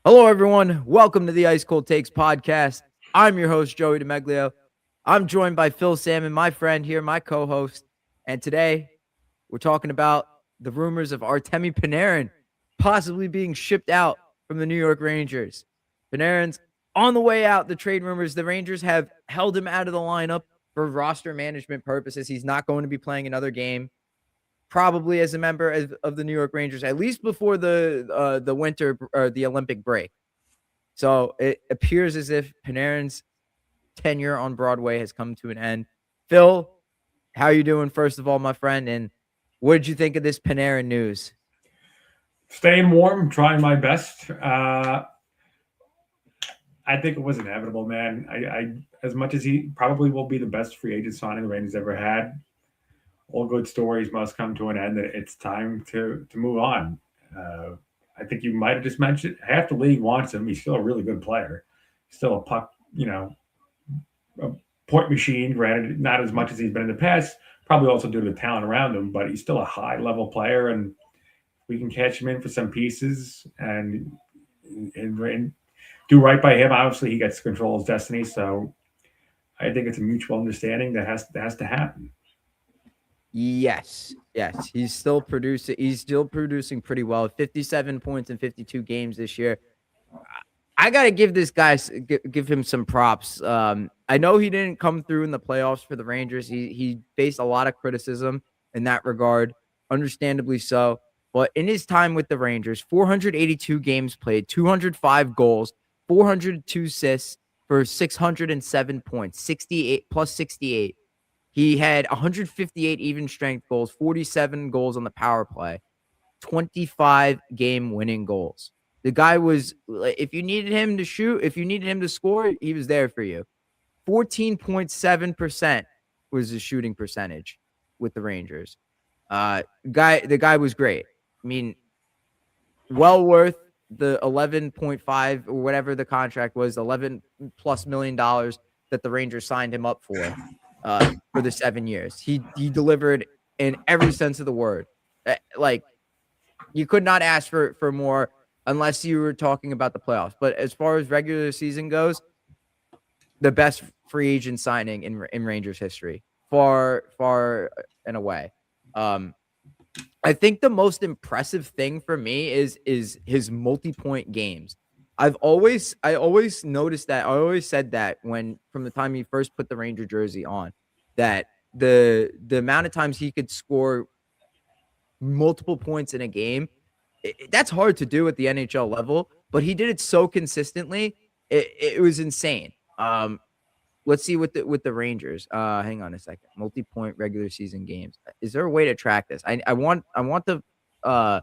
Hello, everyone. Welcome to the Ice Cold Takes podcast. I'm your host, Joey DeMeglio. I'm joined by Phil Salmon, my friend here, my co-host. And today, we're talking about the rumors of Artemi Panarin possibly being shipped out from the New York Rangers. Panarin's on the way out. The trade rumors, the Rangers have held him out of the lineup for roster management purposes. He's not going to be playing another game, probably as a member of the New York Rangers, at least before the winter or the Olympic break. So it appears as if Panarin's tenure on Broadway has come to an end. Phil, how you doing, first of all, my friend? And what did you think of this Panarin news? Staying warm, trying my best. I think it was inevitable, man. I as much as he probably will be the best free agent signing the Rangers ever had, all good stories must come to an end. It's time to move on. Uh, I think you might have just mentioned half the league wants him. He's still a really good player, still a puck, a point machine. Granted, not as much as he's been in the past. Probably also due to the talent around him, but he's still a high level player, and we can catch him in for some pieces and do right by him. Obviously, he gets to control his destiny, so I think it's a mutual understanding that has to happen. Yes. He's still producing. He's still producing pretty well. 57 points in 52 games this year. I got to give this guy, give him some props. I know he didn't come through in the playoffs for the Rangers. He faced a lot of criticism in that regard, understandably so. But in his time with the Rangers, 482 games played, 205 goals, 402 assists for 607 points, 68 plus 68. He had 158 even strength goals, 47 goals on the power play, 25 game winning goals. The guy was, if you needed him to shoot, if you needed him to score, he was there for you. 14.7% was his shooting percentage with the Rangers. The guy was great. I mean, well worth the 11.5 or whatever the contract was, 11 plus $1 million that the Rangers signed him up for the 7 years. He delivered in every sense of the word. Like, you could not ask for more unless you were talking about the playoffs. But as far as regular season goes, the best free agent signing in Rangers history, far and away. I think the most impressive thing for me is his multi-point games. I always noticed that. I always said that when from the time he first put the Ranger jersey on, that the amount of times he could score multiple points in a game, that's hard to do at the NHL level, but he did it so consistently. It was insane. Let's see with the Rangers. Hang on a second. Multi-point regular season games. Is there a way to track this? I want to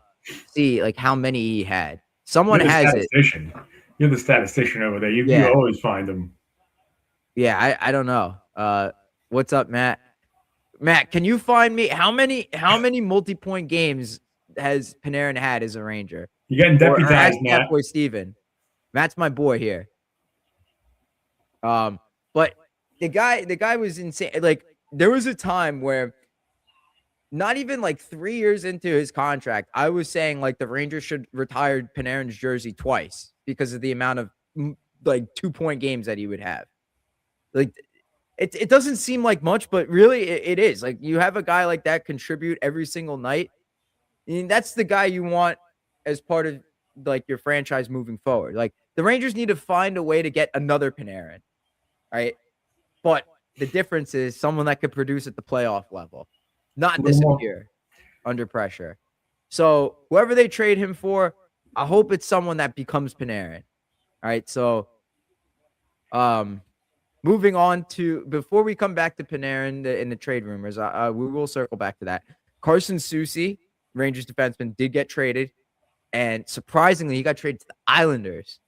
see like how many he had. Someone You're the has it. statistician. You're the statistician over there. You Yeah. always find them. Yeah, I don't know. What's up, Matt? Matt, can you find me how many multi-point games has Panarin had as a Ranger? You're getting Or ask deputized, that Matt. boy Steven. Matt's my boy here. But the guy was insane. Like, there was a time where not even like 3 years into his contract, I was saying like the Rangers should retire Panarin's jersey twice because of the amount of like 2-point games that he would have. Like, it doesn't seem like much, but really it is. Like, you have a guy like that contribute every single night. I mean, that's the guy you want as part of like your franchise moving forward. Like, the Rangers need to find a way to get another Panarin, right? But the difference is someone that could produce at the playoff level, not disappear under pressure. So whoever they trade him for, I hope it's someone that becomes Panarin. All right. So moving on to, before we come back to Panarin in the trade rumors, we will circle back to that. Carson Soucy, Rangers defenseman, did get traded. And surprisingly, he got traded to the Islanders,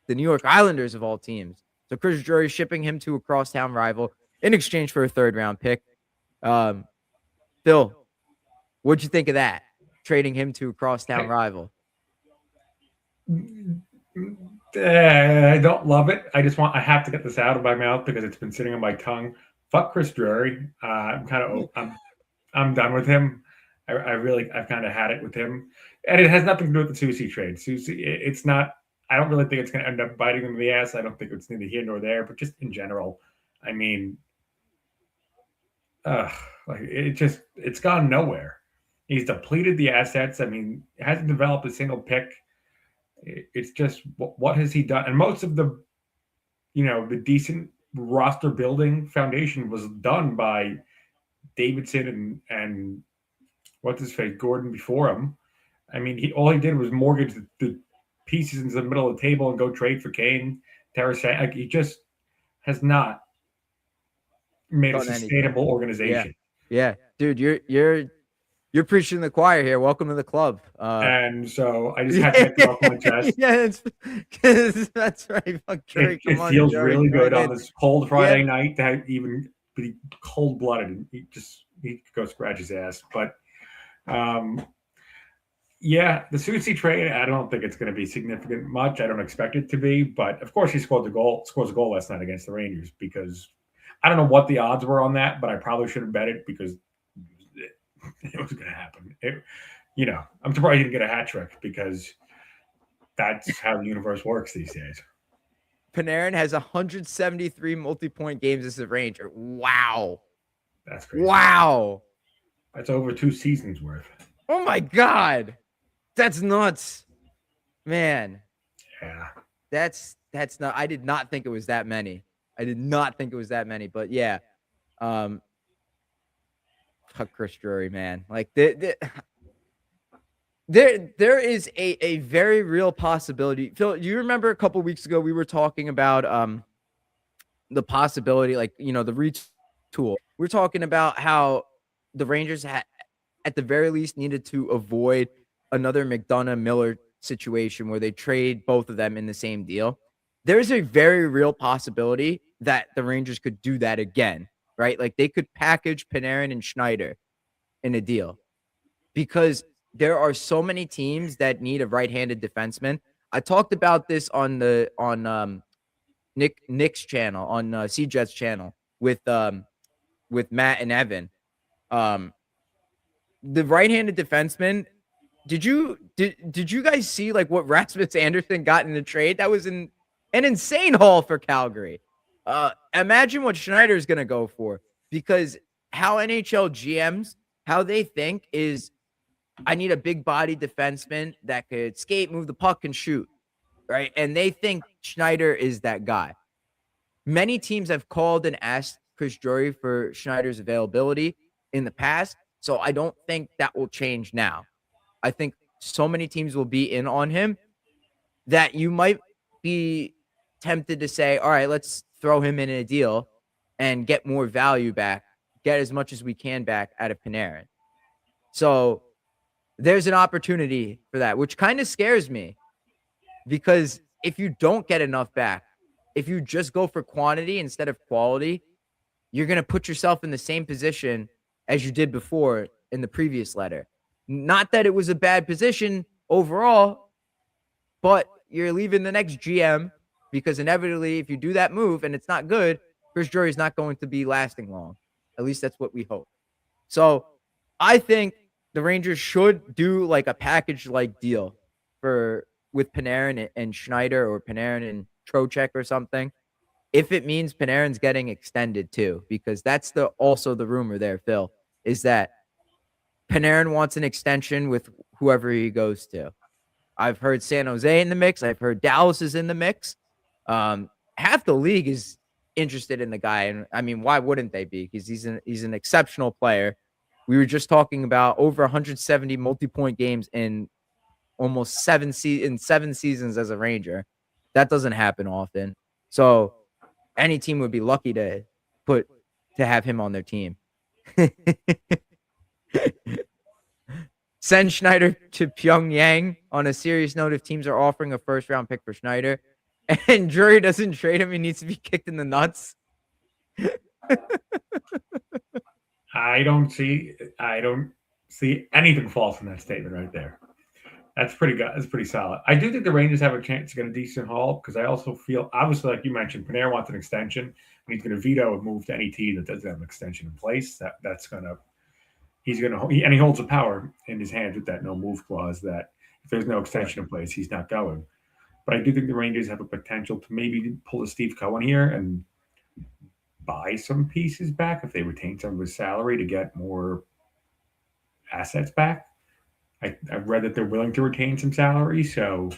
the New York Islanders of all teams. So Chris Drury shipping him to a crosstown rival in exchange for a 3rd-round pick. Phil, what'd you think of that? Trading him to a crosstown rival. I don't love it. I have to get this out of my mouth because it's been sitting on my tongue. Fuck Chris Drury. I'm done with him. I've kind of had it with him, and it has nothing to do with the Soucy trade. Soucy, it's not I don't really think it's going to end up biting them in the ass. I don't think it's neither here nor there, but just in general, I mean, uh, like it's gone nowhere. He's depleted the assets. I mean, hasn't developed a single pick. It's just what has he done? And most of the decent roster building foundation was done by Davidson and what's his face Gordon before him. I mean, all he did was mortgage the pieces into the middle of the table and go trade for Kane, Tarasenko. Like, he just has not made a Done anything. sustainable Yeah. organization. Yeah. Dude, you're preaching the choir here. Welcome to the club. And so I just had to get that off my chest. Yeah, that's right. Fuck Curry, It come on, feels Joey, really good join on in. this cold Yeah. Friday night to even be cold blooded and he could go scratch his ass. But yeah, the Susie trade, I don't think it's going to be significant much. I don't expect it to be, but of course he scores a goal last night against the Rangers because I don't know what the odds were on that, but I probably should have bet it because it was going to happen. I'm surprised he didn't get a hat trick because that's how the universe works these days. Panarin has 173 multi-point games as a Ranger. Wow. That's crazy. Wow. That's over 2 seasons worth. Oh my God. That's nuts. Man. Yeah. That's not, I did not think it was that many. But yeah. Fuck Chris Drury, man. Like there is a very real possibility. Phil, do you remember a couple weeks ago we were talking about the possibility, like, the retool. We're talking about how the Rangers at the very least needed to avoid another McDonough Miller situation where they trade both of them in the same deal. There's a very real possibility that the Rangers could do that again, right? Like they could package Panarin and Schneider in a deal because there are so many teams that need a right-handed defenseman. I talked about this on Nick's channel, on CJet's channel with Matt and Evan. The right-handed defenseman. Did you guys see like what Rasmus Anderson got in the trade? That was an insane haul for Calgary. Imagine what Schneider is going to go for, because how NHL GMs, how they think is, I need a big body defenseman that could skate, move the puck, and shoot, right? And they think Schneider is that guy. Many teams have called and asked Chris Drury for Schneider's availability in the past, so I don't think that will change now. I think so many teams will be in on him that you might be tempted to say, all right, let's throw him in a deal and get more value back, get as much as we can back out of Panarin. So there's an opportunity for that, which kind of scares me, because if you don't get enough back, if you just go for quantity instead of quality, you're going to put yourself in the same position as you did before in the previous letter. Not that it was a bad position overall, but you're leaving the next GM, because inevitably, if you do that move and it's not good, Chris Drury is not going to be lasting long. At least that's what we hope. So I think the Rangers should do like a package-like deal with Panarin and Schneider, or Panarin and Trocheck or something, if it means Panarin's getting extended too, because that's also the rumor there, Phil, is that Panarin wants an extension with whoever he goes to. I've heard San Jose in the mix. I've heard Dallas is in the mix. Half the league is interested in the guy, and I mean, why wouldn't they be? Because he's an exceptional player. We were just talking about over 170 multi-point games in almost 7 seasons as a Ranger. That doesn't happen often. So any team would be lucky to have him on their team. Send Schneider to Pyongyang. On a serious note, if teams are offering a first-round pick for Schneider and Drury doesn't trade him, he needs to be kicked in the nuts. I don't see anything false in that statement right there. That's pretty good. That's pretty solid. I do think the Rangers have a chance to get a decent haul, because I also feel, obviously, like you mentioned, Panarin wants an extension, and he's going to veto a move to any team that doesn't have an extension in place. And he holds the power in his hands with that no move clause, that if there's no extension in place, he's not going. But I do think the Rangers have a potential to maybe pull a Steve Cohen here and buy some pieces back if they retain some of his salary to get more assets back. I've read that they're willing to retain some salary, so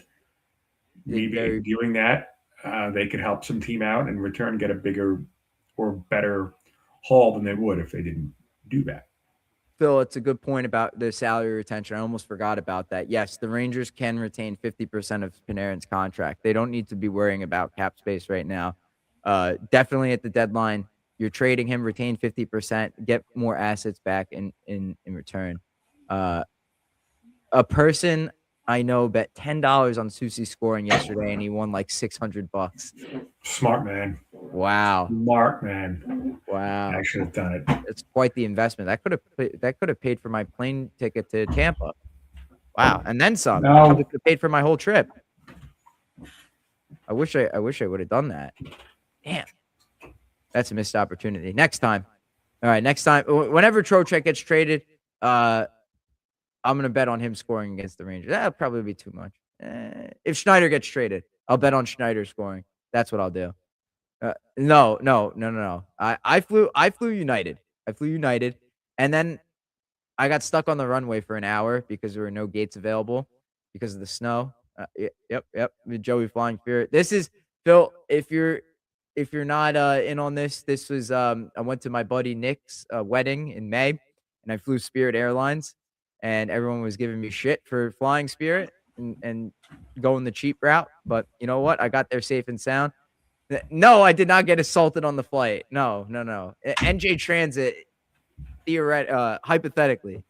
maybe They're in doing that, they could help some team out and in return get a bigger or better haul than they would if they didn't do that. Phil, it's a good point about the salary retention. I almost forgot about that. Yes, the Rangers can retain 50% of Panarin's contract. They don't need to be worrying about cap space right now. Definitely at the deadline, you're trading him, retain 50%, get more assets back in return. A person I know bet $10 on Susie scoring yesterday, and he won like $600. Smart man. Wow. Smart man. Wow. I should have done it. It's quite the investment. That could have paid for my plane ticket to Tampa. Wow. And then some. No. Probably could have paid for my whole trip. I wish I would have done that. Damn. That's a missed opportunity. Next time. All right, next time. Whenever Trocheck gets traded, I'm gonna bet on him scoring against the Rangers. That'll probably be too much. If Schneider gets traded, I'll bet on Schneider scoring. That's what I'll do. No. I flew United. I flew United, and then I got stuck on the runway for an hour because there were no gates available because of the snow. Yep. Joey Flying Spirit. This is Phil. If you're not in on this, this was I went to my buddy Nick's wedding in May, and I flew Spirit Airlines, and everyone was giving me shit for flying Spirit and going the cheap route. But you know what? I got there safe and sound. No, I did not get assaulted on the flight. No. NJ Transit, hypothetically,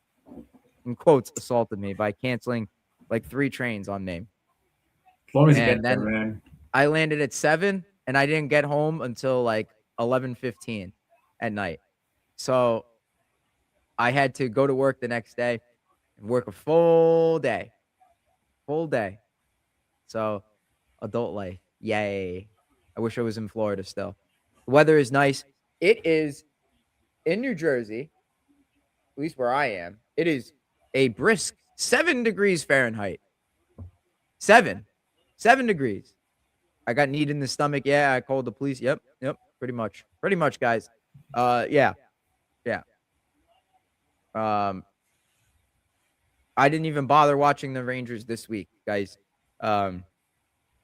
in quotes, assaulted me by canceling like 3 trains on me. As long as you And get there, then man. I landed at 7, and I didn't get home until like 11:15 at night. So I had to go to work the next day and work a full day. So adult life, yay. I wish I was in Florida still. The weather is nice. It is in New Jersey, at least where I am. It is a brisk 7 degrees Fahrenheit. 7 degrees. I got kneed in the stomach. Yeah, I called the police. Yep. Pretty much, guys. Yeah. I didn't even bother watching the Rangers this week, guys.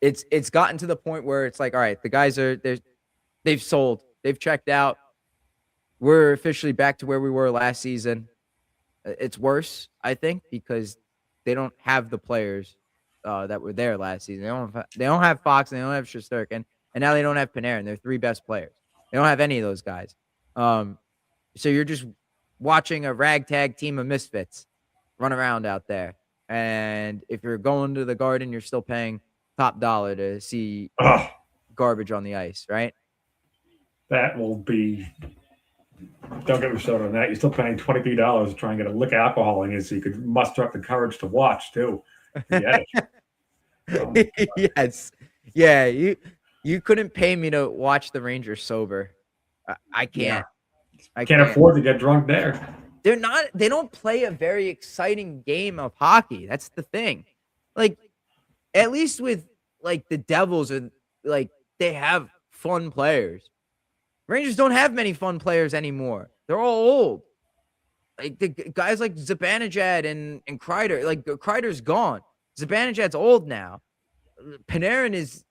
It's gotten to the point where it's like, all right, the guys they've sold, they've checked out. We're officially back to where we were last season. It's worse, I think, because they don't have the players that were there last season. They don't have Fox, and they don't have Shesterkin, and now they don't have Panarin. They're 3 best players. They don't have any of those guys. So you're just watching a ragtag team of misfits run around out there. And if you're going to the Garden, you're still paying top dollar to see garbage on the ice, right? That will be. Don't get me started on that. You're still paying $23 to try and get a lick of alcohol in you, so you could muster up the courage to watch too. Yes, yeah. You couldn't pay me to watch the Rangers sober. I can't. Yeah. I can't afford to get drunk there. They don't play a very exciting game of hockey. That's the thing. Like, at least with like the Devils, and like they have fun players. Rangers don't have many fun players anymore. They're all old. Like the guys like Zibanejad and Kreider. Like Kreider's gone. Zibanejad's old now. Panarin is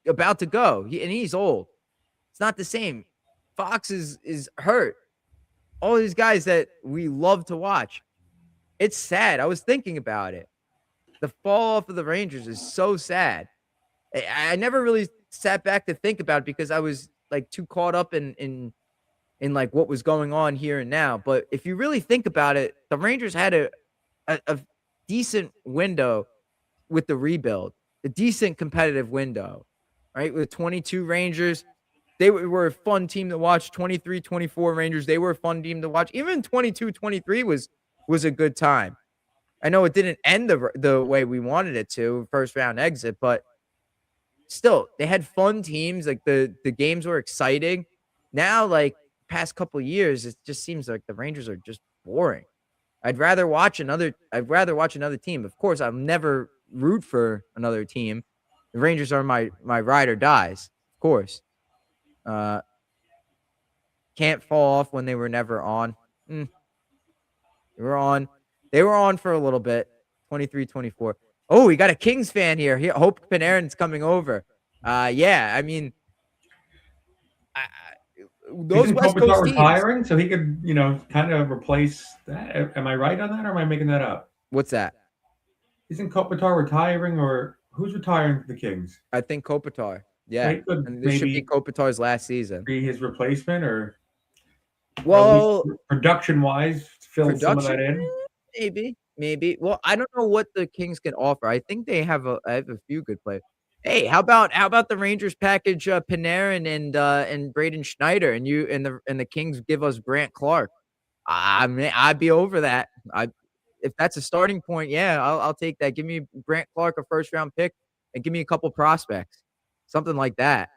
about to go. He's old. It's not the same. Fox is hurt. All these guys that we love to watch. It's sad. I was thinking about it. The fall off of the Rangers is so sad. I never really sat back to think about it because I was like too caught up in like what was going on here and now. But if you really think about it, the Rangers had a decent window with the rebuild, a decent competitive window, right? With 22 Rangers, they were a fun team to watch. 23, 24 Rangers, they were a fun team to watch. Even 22, 23 was a good time. I know it didn't end the way we wanted it to, first round exit, but still, they had fun teams. Like the games were exciting. Now, like past couple of years, it just seems like the Rangers are just boring. I'd rather watch another team. Of course, I'll never root for another team, The Rangers are my ride or dies, of course. Can't fall off when they were never on. Mm, they were on. They were on for a little bit. 23-24. Oh, we got a Kings fan here. Hope Panarin's coming over. Yeah, I mean, those Isn't West Kopitar Coast teams. retiring? So he could, kind of replace that. Am I right on that, or am I making that up? What's that? Isn't Kopitar retiring, or who's retiring for the Kings? I think Kopitar. So Yeah, he could and this should be maybe Kopitar's last season. be his replacement, or at least Well, production-wise, fill some of production, that in. maybe. Well, I don't know what the Kings can offer. I think they have a few good players. Hey, how about the Rangers package Panarin and Braden Schneider, and the Kings give us Grant Clark. I mean, I'd be over that. I If that's a starting point, yeah, I'll take that. Give me Grant Clark, a first round pick, and give me a couple prospects, something like that.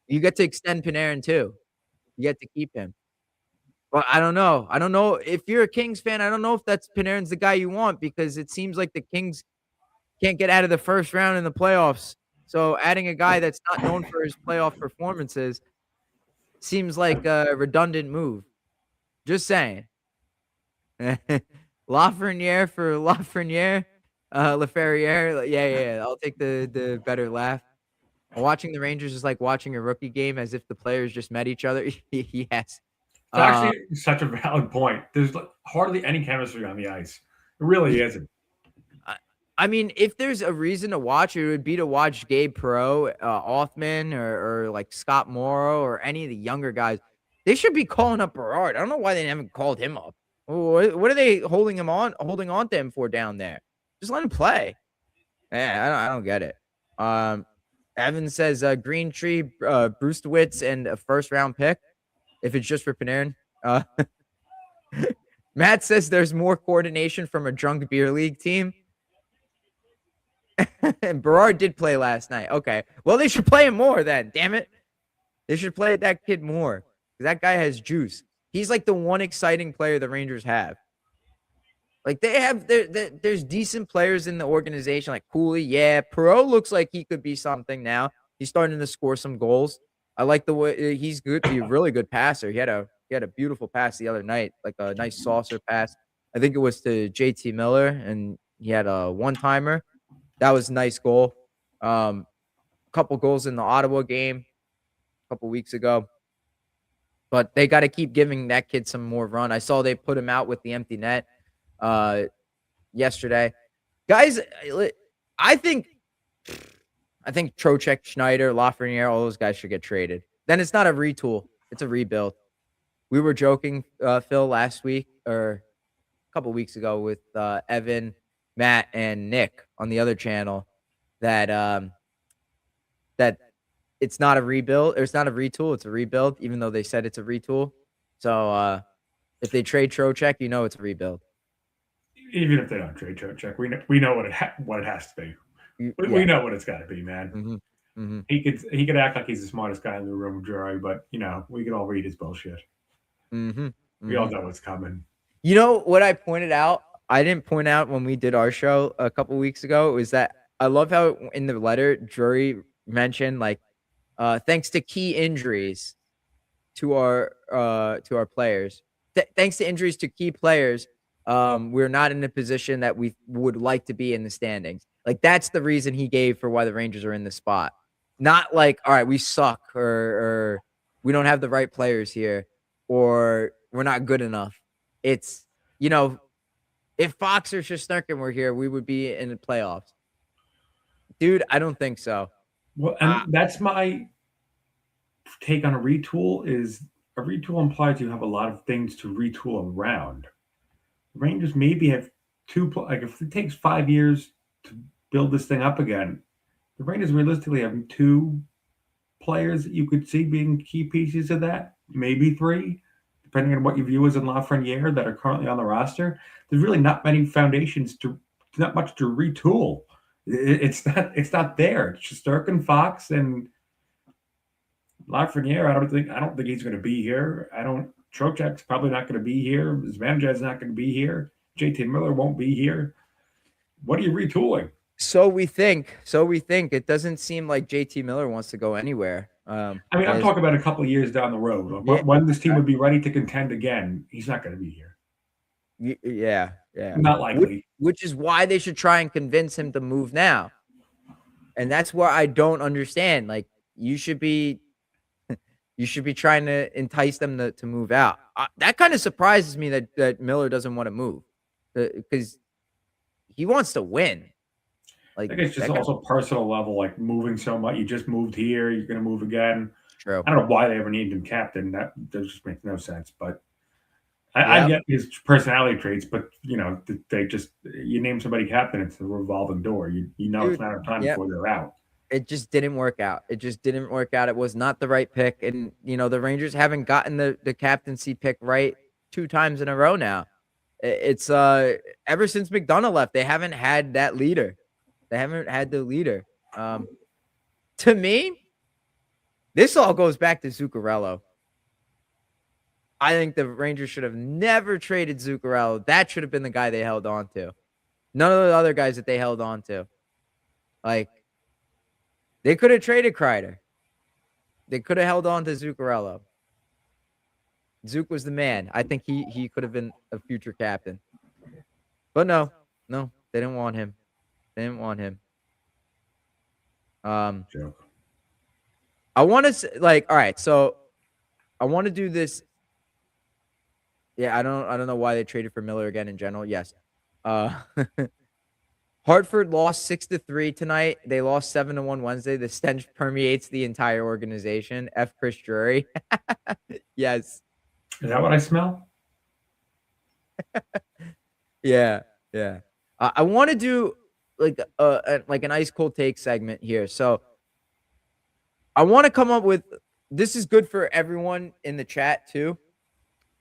You get to extend Panarin too. You get to keep him. But I don't know. I don't know if you're a Kings fan. I don't know if that's Panarin's the guy you want because it seems like the Kings can't get out of the first round in the playoffs. So adding a guy that's not known for his playoff performances seems like a redundant move. Just saying. Lafreniere for Lafreniere, Laferriere. Yeah. I'll take the better laugh. Watching the Rangers is like watching a rookie game as if the players just met each other. Yes. It's actually such a valid point. There's hardly any chemistry on the ice. It really isn't. I mean, if there's a reason to watch, it would be to watch Gabe Perreault, Othman, or like Scott Morrow, or any of the younger guys. They should be calling up Berard. I don't know why they haven't called him up. What are they holding on to him for down there? Just let him play. I don't get it. Evan says Green Tree, Brewstowitz, and a first round pick. If it's just for Panarin. Matt says there's more coordination from a drunk beer league team. And Berard did play last night. Okay. Well, they should play him more then. Damn it. They should play that kid more. That guy has juice. He's like the one exciting player the Rangers have. Like there's decent players in the organization, like Cooley. Yeah, Perreault looks like he could be something now. He's starting to score some goals. I like the way he's good. He's a really good passer. He had a beautiful pass the other night, like a nice saucer pass. I think it was to JT Miller, and he had a one-timer. That was a nice goal. Couple goals in the Ottawa game a couple weeks ago. But they got to keep giving that kid some more run. I saw they put him out with the empty net yesterday. Guys, I think Trocheck, Schneider, Lafreniere, all those guys should get traded. Then it's not a retool. It's a rebuild. We were joking, Phil, last week or a couple weeks ago with Evan, Matt, and Nick on the other channel that it's not a rebuild, or it's not a retool, it's a rebuild, even though they said it's a retool. So if they trade Trocheck, it's a rebuild. Even if they don't trade Trocheck, we know what it has to be. We know what it's got to be, man. Mm-hmm. Mm-hmm. He could act like he's the smartest guy in the room, Jerry, but we could all read his bullshit. Mm-hmm. We all know what's coming. You know what I pointed out? I didn't point out when we did our show a couple weeks ago was that I love how in the letter Drury mentioned like thanks to key injuries to our players. Thanks to injuries to key players, we're not in a position that we would like to be in the standings. Like that's the reason he gave for why the Rangers are in the spot. Not like, all right, we suck or we don't have the right players here or we're not good enough. It's, if Fox or Shesterkin were here, we would be in the playoffs. Dude, I don't think so. Well, and that's my take on a retool is a retool implies you have a lot of things to retool around. Rangers maybe have if it takes 5 years to build this thing up again, the Rangers realistically have 2 players that you could see being key pieces of that, maybe 3, depending on what you view as in Lafreniere that are currently on the roster. There's really not many foundations not much to retool. It's not there. It's Shesterkin, Fox, and Lafreniere. I don't think he's going to be here. Trocheck's probably not going to be here. Zvanjev's not going to be here. JT Miller won't be here. What are you retooling? So we think. So we think. It doesn't seem like JT Miller wants to go anywhere. I mean, I'm As talking about a couple of years down the road. yeah, When this team would be ready to contend again, he's not going to be here. yeah, yeah. Not Which, likely. which is why they should try and convince him to move now. And that's where I don't understand. Like you should be trying to entice them to move out. That kind of surprises me that Miller doesn't want to move because he wants to win. I Like think it's just that kind also personal level, like moving so much. You just moved here, you're going to move again. true. I don't know why they ever named him captain. That just makes no sense. But I Yep. get his personality traits, but they just you name somebody captain, it's a revolving door. You know it's Dude. a matter of time Yep. before they're out. It just didn't work out. It just didn't work out. It was not the right pick. And the Rangers haven't gotten the captaincy pick right 2 times in a row now. It's ever since McDonough left, they haven't had that leader. They haven't had the leader. To me, this all goes back to Zuccarello. I think the Rangers should have never traded Zuccarello. That should have been the guy they held on to. None of the other guys that they held on to. Like, they could have traded Kreider. They could have held on to Zuccarello. Zook was the man. I think he could have been a future captain. But no, they didn't want him. They didn't want him. Joke. I want to all right, so I want to do this. Yeah, I don't know why they traded for Miller again in general. Yes. Hartford lost 6-3 tonight. They lost 7-1 Wednesday. The stench permeates the entire organization. F. Chris Drury. Yes. Is that what I smell? Yeah. Yeah. I want to do like an ice cold take segment here. So I want to come up with this is good for everyone in the chat too.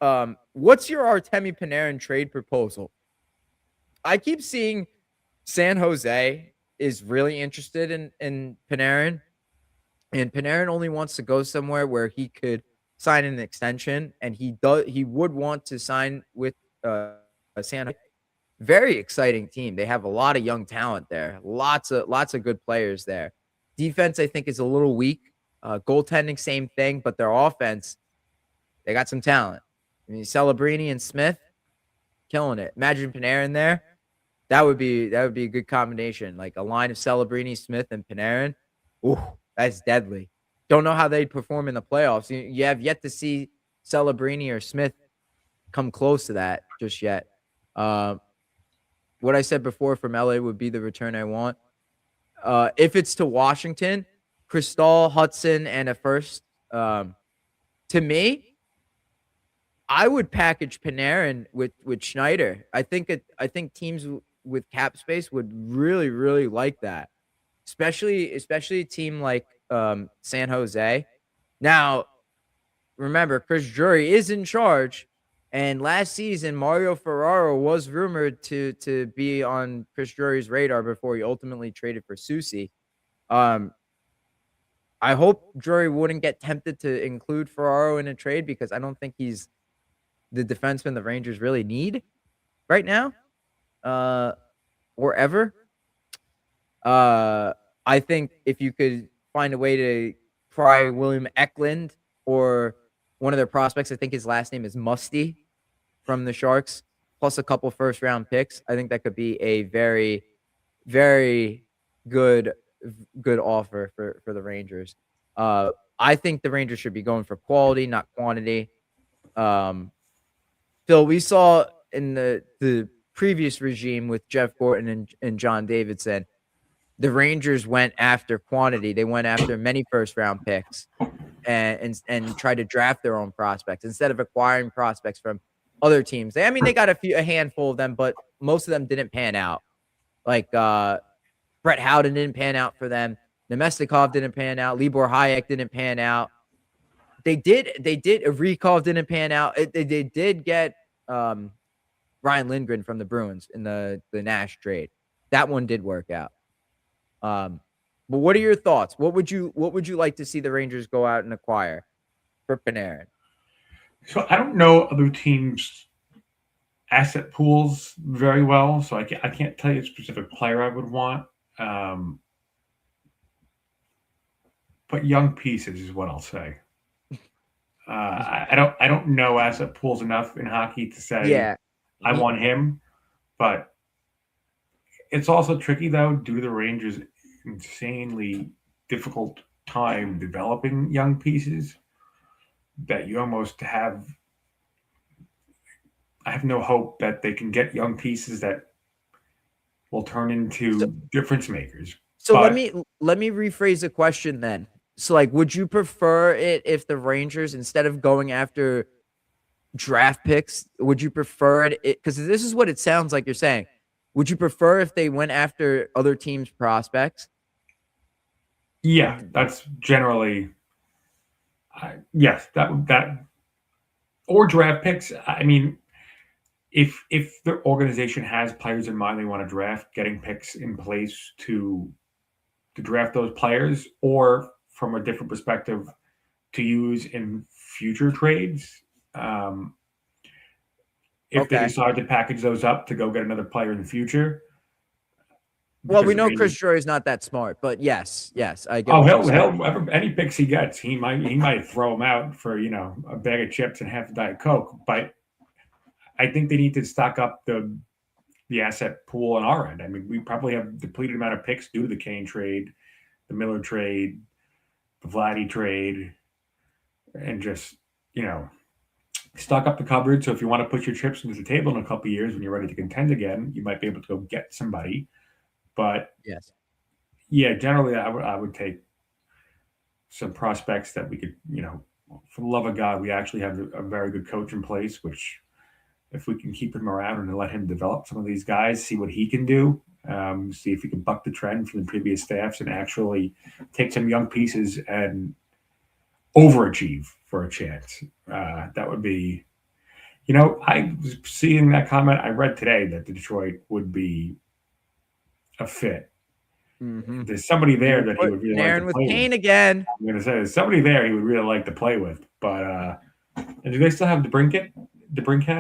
What's your Artemi Panarin trade proposal? I keep seeing San Jose is really interested in Panarin, and Panarin only wants to go somewhere where he could sign an extension, and he would want to sign with San Jose. Very exciting team. They have a lot of young talent there. Lots of good players there. Defense, I think, is a little weak. Goaltending, same thing, but their offense, they got some talent. I mean, Celebrini and Smith, killing it. Imagine Panarin there. That would be a good combination. Like a line of Celebrini, Smith, and Panarin. Ooh, that's deadly. Don't know how they'd perform in the playoffs. You have yet to see Celebrini or Smith come close to that just yet. What I said before from LA would be the return I want. If it's to Washington, Cristal, Hudson, and a first. To me, I would package Panarin with Schneider. I think teams with cap space would really like that, especially a team like San Jose. Now, remember, Chris Drury is in charge, and last season Mario Ferraro was rumored to be on Chris Drury's radar before he ultimately traded for Soucy. I hope Drury wouldn't get tempted to include Ferraro in a trade because I don't think he's the defenseman the Rangers really need right now, or ever. I think if you could find a way to pry William Eklund or one of their prospects, I think his last name is Musty from the Sharks, plus a couple first-round picks, I think that could be a very, very good offer for the Rangers. I think the Rangers should be going for quality, not quantity. Phil, we saw in the previous regime with Jeff Gorton and John Davidson, the Rangers went after quantity. They went after many first-round picks and tried to draft their own prospects instead of acquiring prospects from other teams. They got a handful of them, but most of them didn't pan out. Like Brett Howden didn't pan out for them. Nemestikov didn't pan out. Libor Hayek didn't pan out. They did. Rykov didn't pan out. They did get Ryan Lindgren from the Bruins in the Nash trade. That one did work out. But what are your thoughts? What would you like to see the Rangers go out and acquire for Panarin? So I don't know other teams' asset pools very well, so I can't tell you a specific player I would want. Um, but young pieces is what I'll say. I don't know asset pools enough in hockey to say Yeah. I He want him, but it's also tricky though due to the Rangers' insanely difficult time developing young pieces that you almost have. I have no hope that they can get young pieces that will turn so into difference makers. so But let me rephrase the question then. So like would you prefer it if the Rangers, instead of going after draft picks, would you prefer it, because this is what it sounds like you're saying. Would you prefer if they went after other teams' prospects? yeah, that's generally yes. That or draft picks. I mean, if the organization has players in mind they want to draft, getting picks in place to draft those players, or from a different perspective, to use in future trades. Um, if they Okay. decide to package those up to go get another player in the future, Well, because we the know Rangers. Chris Drury is not that smart, but yes, I get Oh, what you're he'll saying. any picks he gets, he might throw them out for a bag of chips and half a diet coke. But I think they need to stock up the asset pool on our end. I mean, we probably have depleted amount of picks due to the Kane trade, the Miller trade, the Vladdy trade, and just you know stock up the cupboard. So if you want to put your chips into the table in a couple of years when you're ready to contend again, you might be able to go get somebody. But Yes. yeah, generally I would take some prospects that we could, for the love of God, we actually have a very good coach in place, which if we can keep him around and let him develop some of these guys, see what he can do, see if he can buck the trend from the previous staffs and actually take some young pieces and overachieve for a chance. That would be, I was seeing that comment. I read today that Detroit would be a fit. Mm-hmm. There's somebody You there would that he put would really like to Panarin with play with. Kane again. I'm going to say there's somebody there he would really like to play with. But and do they still have the Brinket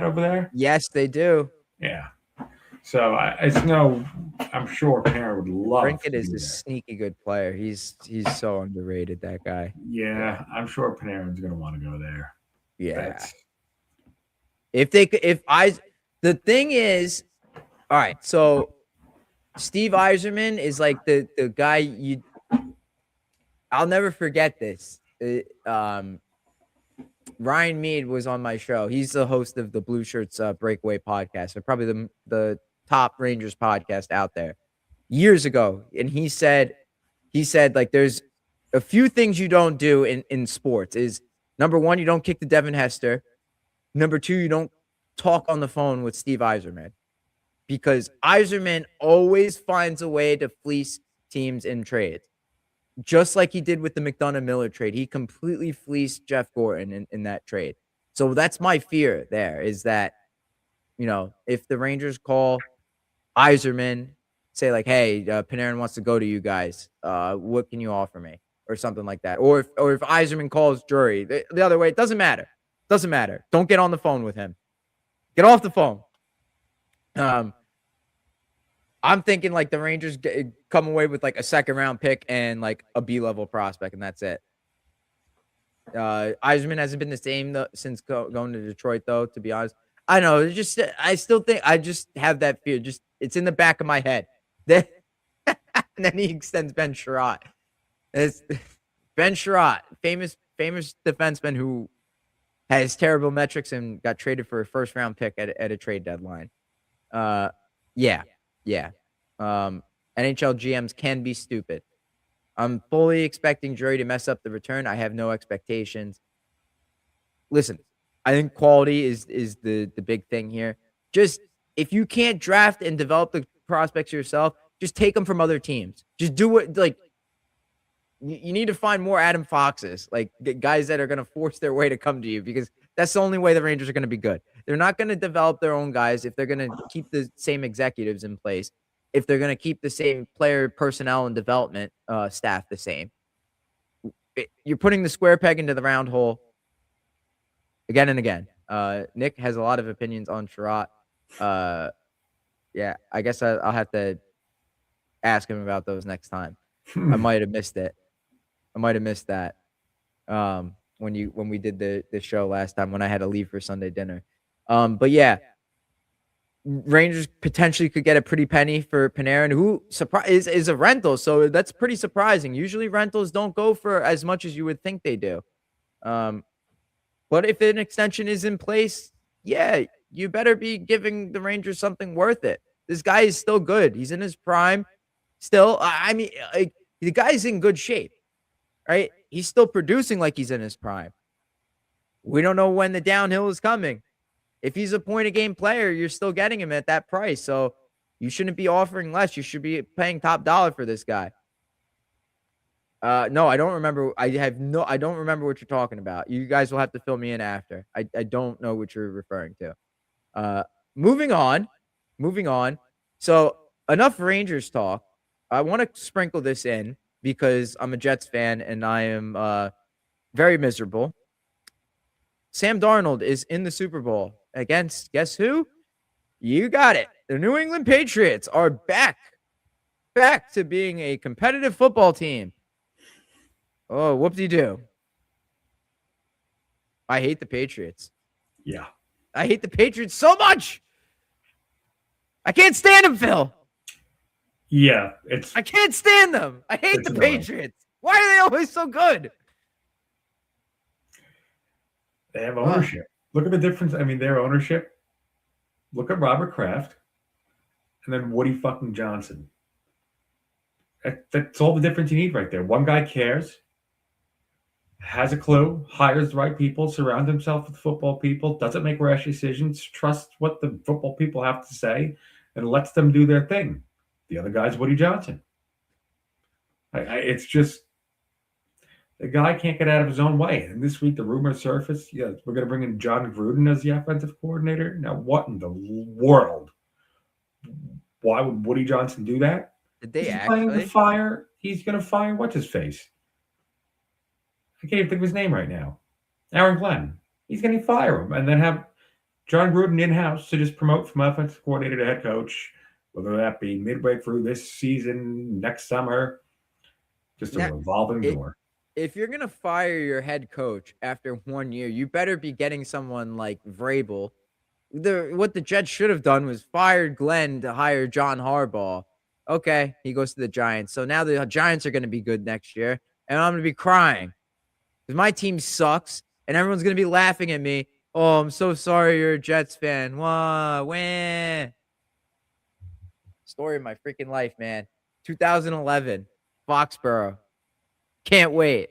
over there? Yes, they do. Yeah. So it's no, I'm sure Panarin would love Brinkett to is be a there. sneaky good player. He's so underrated, that guy. Yeah. Yeah, I'm sure Panarin's going to want to go there. Yeah. That's If they could, if I, the thing is, all right. So Steve Eiserman is like the guy you. I'll never forget this. Ryan Mead was on my show. He's the host of the Blue Shirts Breakaway podcast. So probably the top Rangers podcast out there years ago. And he said like there's a few things you don't do in sports. Is number one, you don't kick the Devin Hester. Number two, you don't talk on the phone with Steve Eiserman, because Eiserman always finds a way to fleece teams in trades, just like he did with the McDonough Miller trade. He completely fleeced Jeff Gorton in that trade. So that's my fear there, is that, if the Rangers call Eiserman, say like, hey, Panarin wants to go to you guys. What can you offer me? Or something like that. Or if Eiserman calls Drury, the other way, it doesn't matter. Doesn't matter. Don't get on the phone with him. Get off the phone. Um, I'm thinking like the Rangers come away with like a second round pick and like a B level prospect, and that's it. Eiserman hasn't been the same since going to Detroit, though. To be honest, I know. It's just I still think I just have that fear. Just it's in the back of my head. Then and then he extends Ben Sherratt. It's Ben Sherratt, famous defenseman who has terrible metrics and got traded for a first round pick at a trade deadline. Uh, yeah, yeah. NHL GMs can be stupid. I'm fully expecting Drury to mess up the return. I have no expectations. Listen, I think quality is the big thing here. Just if you can't draft and develop the prospects yourself, just take them from other teams. Just do it. Like you need to find more Adam Foxes, like guys that are going to force their way to come to you, because that's the only way the Rangers are going to be good. They're not going to develop their own guys if they're going to keep the same executives in place, if they're going to keep the same player personnel and development staff the same. You're putting the square peg into the round hole again and again. Nick has a lot of opinions on Sherratt. Yeah, I guess I'll have to ask him about those next time. I Hmm. might have missed it. I might have missed that. When we did the show last time when I had to leave for Sunday dinner. But yeah, Rangers potentially could get a pretty penny for Panarin, who is a rental, so that's pretty surprising. Usually rentals don't go for as much as you would think they do. Um, but if an extension is in place, yeah, you better be giving the Rangers something worth it. This guy is still good. He's in his prime. Still, I mean, like, the guy's in good shape, right? He's still producing like he's in his prime. We don't know when the downhill is coming. If he's a point a game player, you're still getting him at that price. So you shouldn't be offering less. You should be paying top dollar for this guy. No, I don't remember. I don't remember what you're talking about. You guys will have to fill me in after. I don't know what you're referring to. Uh, moving on, moving on. So enough Rangers talk. I want to sprinkle this in because I'm a Jets fan and I am very miserable. Sam Darnold is in the Super Bowl against guess who? You got it. The New England Patriots are back to being a competitive football team. Oh, whoop-de-doo. I hate the Patriots. Yeah. I hate the Patriots so much. I can't stand them, Phil. Yeah. I can't stand them. I hate the annoying. Patriots. Why are they always so good? They have ownership. Look at the difference. I mean, their ownership. Look at Robert Kraft and then Woody fucking Johnson. That's all the difference you need right there. One guy cares, has a clue, hires the right people, surrounds himself with football people, doesn't make rash decisions, trusts what the football people have to say, and lets them do their thing. The other guy's Woody Johnson. It's just the guy can't get out of his own way. And this week, the rumor surfaced, yeah, we're going to bring in John Gruden as the offensive coordinator. Now, what in the world? Why would Woody Johnson do that? Did they He's planning to actually? fire. He's going to fire what's his face? I can't even think of his name right now. Aaron Glenn. He's going to fire him and then have John Gruden in house to just promote from offensive coordinator to head coach, whether that be midway through this season, next summer. Just a Now, revolving door. if you're gonna fire your head coach after 1 year, you better be getting someone like Vrabel. What the Jets should have done was fired Glenn to hire John Harbaugh. Okay, he goes to the Giants. So now the Giants are gonna be good next year, and I'm gonna be crying because my team sucks, and everyone's gonna be laughing at me. Oh, I'm so sorry you're a Jets fan. Wah, wah. Story of my freaking life, man. 2011, Foxborough. Can't wait.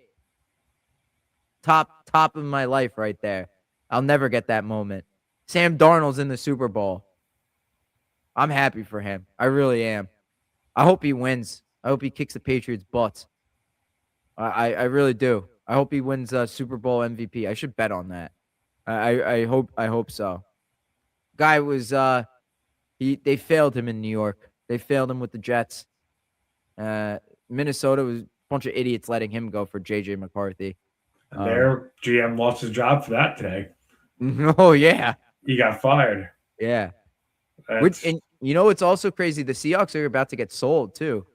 Top of my life right there. I'll never get that moment. Sam Darnold's in the Super Bowl. I'm happy for him. I really am. I hope he wins. I hope he kicks the Patriots' butts. I really do. I hope he wins Super Bowl MVP. I should bet on that. I hope so. Guy was they failed him in New York. They failed him with the Jets. Minnesota was a bunch of idiots letting him go for JJ McCarthy. And their GM lost his job for that today. Oh yeah. He got fired. Yeah. And you know what's also crazy? The Seahawks are about to get sold too.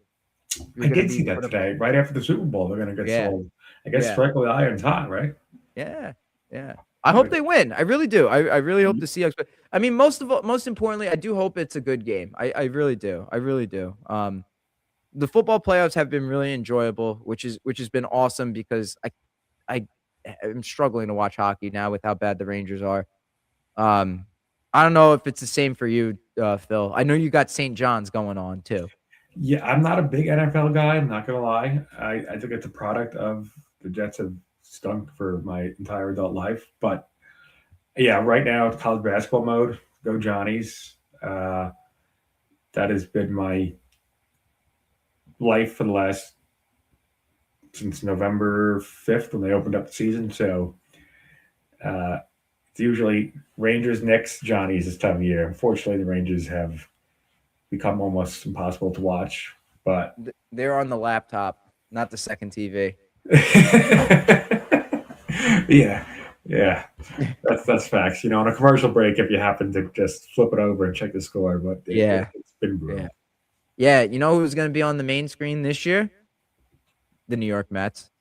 I did see that today. Right after the Super Bowl, they're going to get sold. I guess Strike the Iron's hot, right? Yeah. Yeah. I hope they win. I really do. I really hope the Seahawks. But I mean, most importantly, I do hope it's a good game. I really do. I really do. The football playoffs have been really enjoyable, which has been awesome because I am struggling to watch hockey now with how bad the Rangers are. I don't know if it's the same for you, Phil. I know you got St. John's going on too. Yeah, I'm not a big NFL guy. I'm not going to lie. I think it's a product of the Jets have stunk for my entire adult life. But yeah, right now it's college basketball mode. Go Johnnies. That has been my life for the last since November 5th when they opened up the season. So it's usually Rangers, Knicks, Johnnies this time of year. Unfortunately, the Rangers have become almost impossible to watch. But they're on the laptop, not the second TV. yeah. That's facts. You know, on a commercial break, if you happen to just flip it over and check the score, but it's been brutal. Yeah, you know who's going to be on the main screen this year? The New York Mets.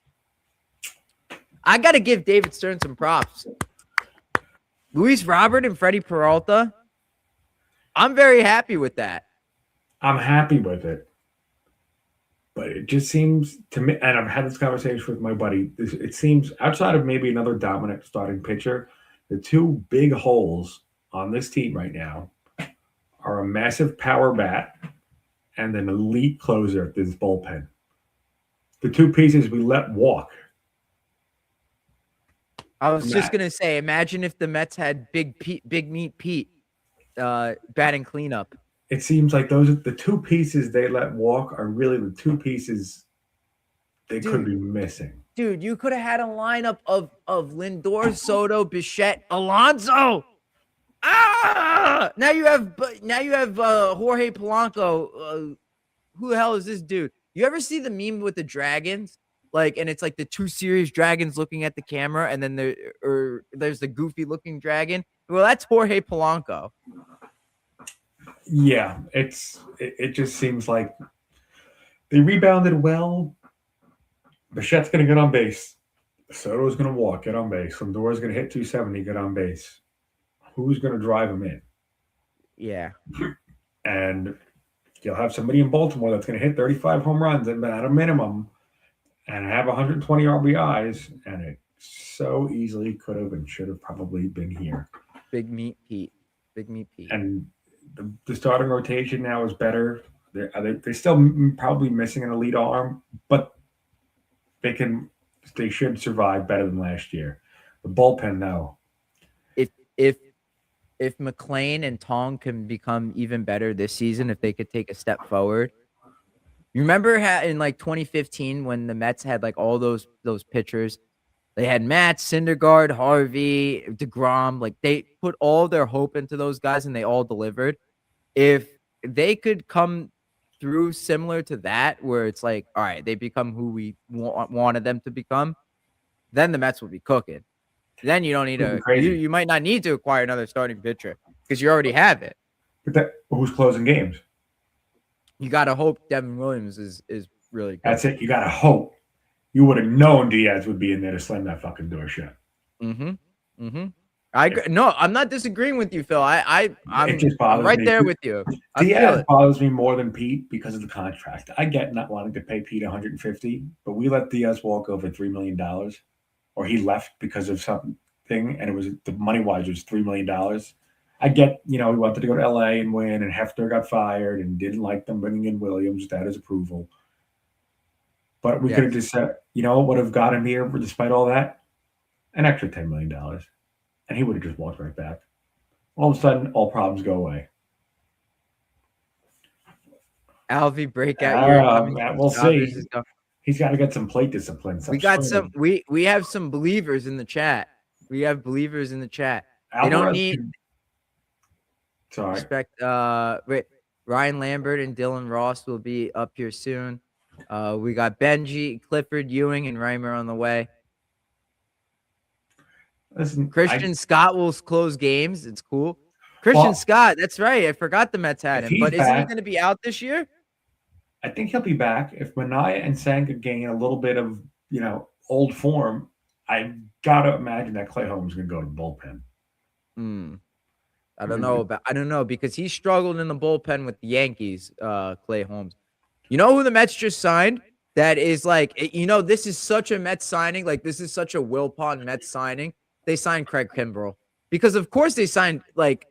I got to give David Stern some props. Luis Robert and Freddie Peralta. I'm very happy with that. I'm happy with it. But it just seems to me, and I've had this conversation with my buddy, it seems outside of maybe another dominant starting pitcher, the two big holes on this team right now are a massive power bat and an elite closer at this bullpen. The two pieces we let walk. I was just going to say, imagine if the Mets had Big Meat Pete batting cleanup. It seems like those are the two pieces they let walk are really the two pieces they could be missing. Dude, you could have had a lineup of Lindor, Soto, Bichette, Alonso. Now you have Jorge Polanco. Who the hell is this dude? You ever see the meme with the dragons? Like, and it's like the two serious dragons looking at the camera, and then there's the goofy looking dragon. Well, that's Jorge Polanco. Yeah, it just seems like they rebounded well. Bichette's going to get on base. Soto's going to walk, get on base. Lindor's going to hit 270, get on base. Who's going to drive him in? Yeah. And you'll have somebody in Baltimore that's going to hit 35 home runs at a minimum and have 120 RBIs, and it so easily could have and should have probably been here. Big Meat Pete. And the starting rotation now is better. They're still probably missing an elite arm, but they should survive better than last year. The bullpen, though. If McLean and Tong can become even better this season, if they could take a step forward. You remember in like 2015 when the Mets had like all those pitchers? They had Matt, Syndergaard, Harvey, DeGrom. Like they put all their hope into those guys and they all delivered. If they could come through similar to that, where it's like, all right, they become who we wanted them to become, then the Mets will be cooking. Then you don't need you might not need to acquire another starting pitcher because you already have it. But who's closing games? You got to hope Devin Williams is really good. That's it. You got to hope. You would have known Diaz would be in there to slam that fucking door shut. I'm not disagreeing with you, Phil. I'm right there with you. Diaz bothers me more than Pete because of the contract. I get not wanting to pay Pete $150, but we let Diaz walk over $3 million, or he left because of something, and it was the money-wise was $3 million. I get, he wanted to go to LA and win, and Hefner got fired and didn't like them bringing in Williams without his approval. But we could have just said, what would have got him here despite all that? An extra $10 million. And he would have just walked right back. All of a sudden, all problems go away. Alvy, breakout. We'll see. He's got to get some plate discipline. We have some believers in the chat. We have believers in the chat. They don't need respect. Ryan Lambert and Dylan Ross will be up here soon. We got Benji, Clifford, Ewing, and Reimer on the way. Listen, Christian Scott will close games. It's cool. Scott, that's right. I forgot the Mets had him. But isn't he going to be out this year? I think he'll be back. If Minaya and Sang could gain a little bit of, old form, I got to imagine that Clay Holmes is going to go to the bullpen. I don't know because he struggled in the bullpen with the Yankees, Clay Holmes. You know who the Mets just signed? That is like, this is such a Mets signing. Like, this is such a Wilpon Mets signing. They signed Craig Kimbrell because, of course, they signed like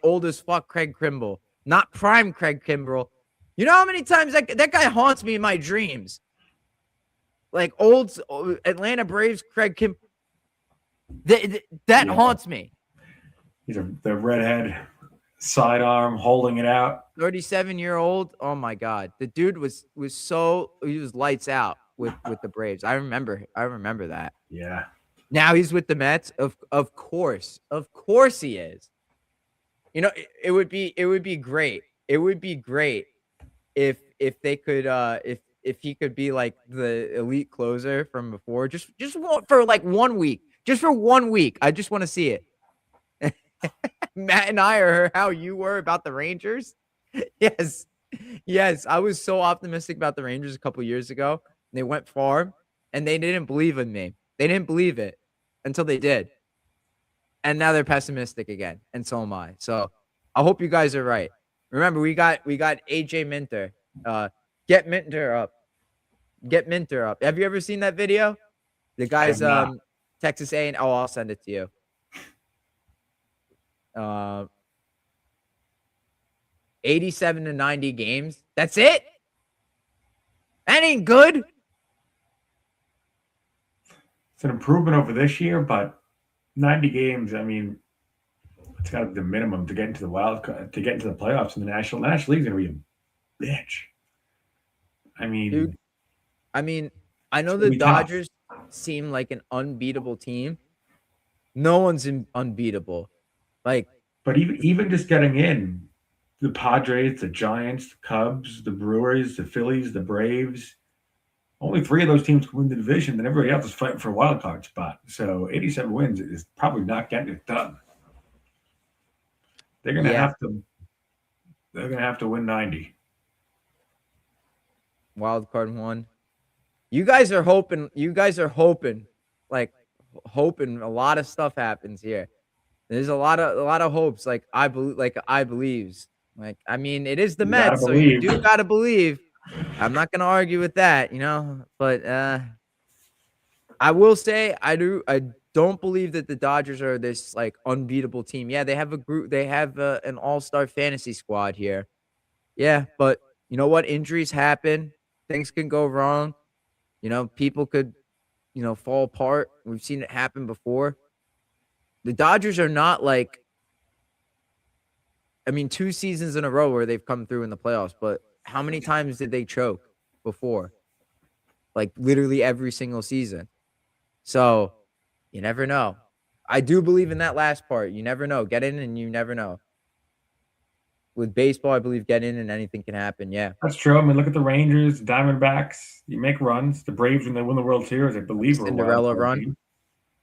old as fuck Craig Kimbrell, not prime Craig Kimbrell. You know how many times that guy haunts me in my dreams? Like old Atlanta Braves Craig Kimbrell. That haunts me. He's the redhead sidearm holding it out. 37-year-old. Oh my God, the dude was lights out with the Braves. I remember that. Yeah. Now he's with the Mets. Of course he is. It would be great. It would be great if they could if he could be like the elite closer from before. Just for like 1 week. Just for 1 week. I just want to see it. Matt and I are how you were about the Rangers. Yes. Yes, I was so optimistic about the Rangers a couple years ago. They went far, and they didn't believe in me. They didn't believe it until they did, and now they're pessimistic again, and so am I. So I hope you guys are right. Remember, we got AJ Minter. Uh, get Minter up. Get Minter up. Have you ever seen that video? The I have guy's not. Texas A, and oh, I'll send it to you. 87 to 90 games. That's it. That ain't good. It's an improvement over this year, but 90 games. I mean, it's got to be the minimum to get into the to get into the playoffs in the National League's going to be a bitch. I Dude, mean, I mean, I it's know going to the be tough. Dodgers seem like an unbeatable team. No one's unbeatable. Like, But even just getting in, the Padres, the Giants, the Cubs, the Brewers, the Phillies, the Braves, only three of those teams can win the division, and everybody else is fighting for a wild card spot. So 87 wins is probably not getting it done. They're gonna yeah, have to. They're gonna have to win 90. wild card one. You guys are hoping. You guys are hoping, like, hoping a lot of stuff happens here. There's a lot of hopes. Like I believes. Like, I mean, it is the You gotta Mets, so you believe. do gotta believe. I'm not gonna argue with that, but I will say I don't believe that the Dodgers are this like unbeatable team. Yeah, they have a group, they have an all-star fantasy squad here. Yeah, but you know what? Injuries happen. Things can go wrong. People could, fall apart. We've seen it happen before. The Dodgers are not like, I mean, 2 seasons in a row where they've come through in the playoffs, but how many times did they choke before? Like literally every single season. So you never know. I do believe in that last part. You never know. Get in and you never know. With baseball, I believe get in and anything can happen. Yeah. That's true. I mean, look at the Rangers, the Diamondbacks. You make runs. The Braves, when they win the World Series, I believe, are a wild Cinderella card run. team.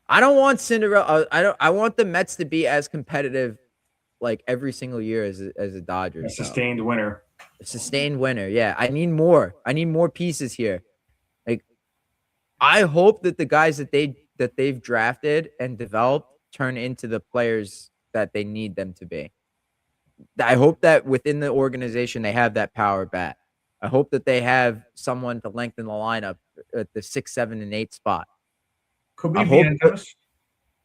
I don't want Cinderella. I want the Mets to be as competitive like every single year as the A Dodgers. sustained winner. A sustained winner. Yeah. I need more. I need more pieces here. Like, I hope that the guys that they've drafted and developed turn into the players that they need them to be. I hope that within the organization they have that power bat. I hope that they have someone to lengthen the lineup at the 6, 7, and 8 spot. Could be I hope. Vientos.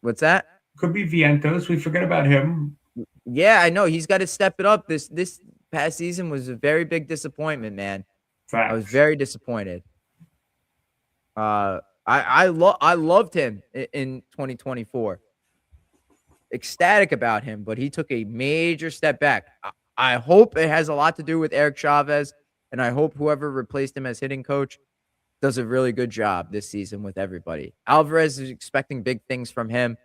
What's that? Could be Vientos. We forget about him. Yeah, I know he's got to step it up. This past season was a very big disappointment, man. I was Facts. very disappointed. I loved him in 2024. Ecstatic about him, but he took a major step back. I hope it has a lot to do with Eric Chavez, and I hope whoever replaced him as hitting coach does a really good job this season with everybody. Alvarez is expecting big things from him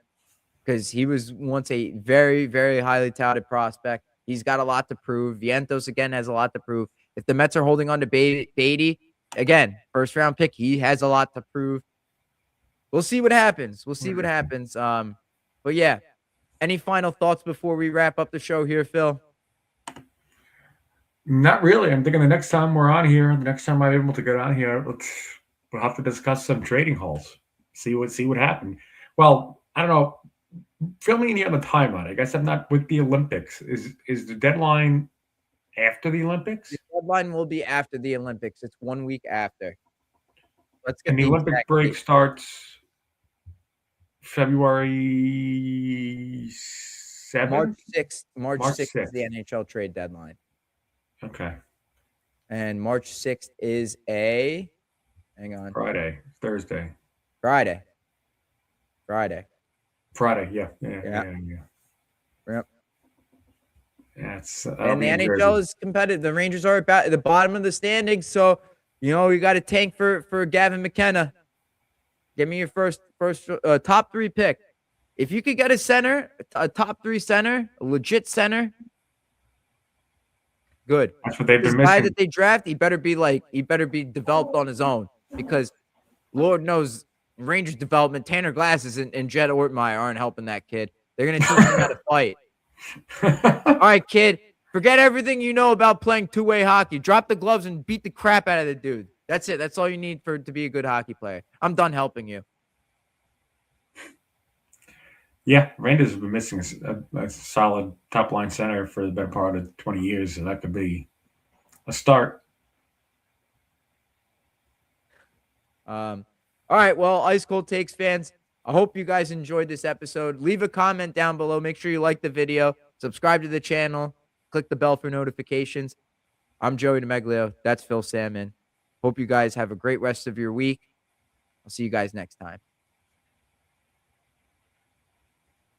because he was once a very, very highly touted prospect. He's got a lot to prove. Vientos, again, has a lot to prove. If the Mets are holding on to Beatty, again, first-round pick, he has a lot to prove. We'll see what happens. But yeah. Any final thoughts before we wrap up the show here, Phil? Not really. I'm thinking the next time we're on here, the next time I'm able to get on here, we'll have to discuss some trading halls. See what happened. Well, I don't know. Fill me in on the timeline. I guess I'm not with the Olympics. Is the deadline after the Olympics? The deadline will be after the Olympics. It's 1 week after. Let's get And the Olympic exact break date. starts February 7th? March 6th. March March 6th is 6th. the NHL trade deadline. Okay. And March 6th is a hang on. Friday. Thursday. Friday. Friday. Yeah. Yep. Yeah, And the NHL is competitive. The Rangers are at the bottom of the standings, so you got to tank for Gavin McKenna. Give me your first top 3 pick. If you could get a center, a top 3 center, a legit center, good. That's what they've This been guy missing. that they draft, he better be developed on his own, because Lord knows Rangers development, Tanner Glasses and Jed Ortmeyer aren't helping that kid. They're gonna teach him how to fight. All right, kid. Forget everything you know about playing two-way hockey. Drop the gloves and beat the crap out of the dude. That's it. That's all you need to be a good hockey player. I'm done helping you. Yeah, Rangers have been missing a solid top line center for the better part of 20 years, so that could be a start. All right. Well, Ice Cold Takes fans, I hope you guys enjoyed this episode. Leave a comment down below. Make sure you like the video, subscribe to the channel, click the bell for notifications. I'm Joey DeMeglio. That's Phil Salmon. Hope you guys have a great rest of your week. I'll see you guys next time.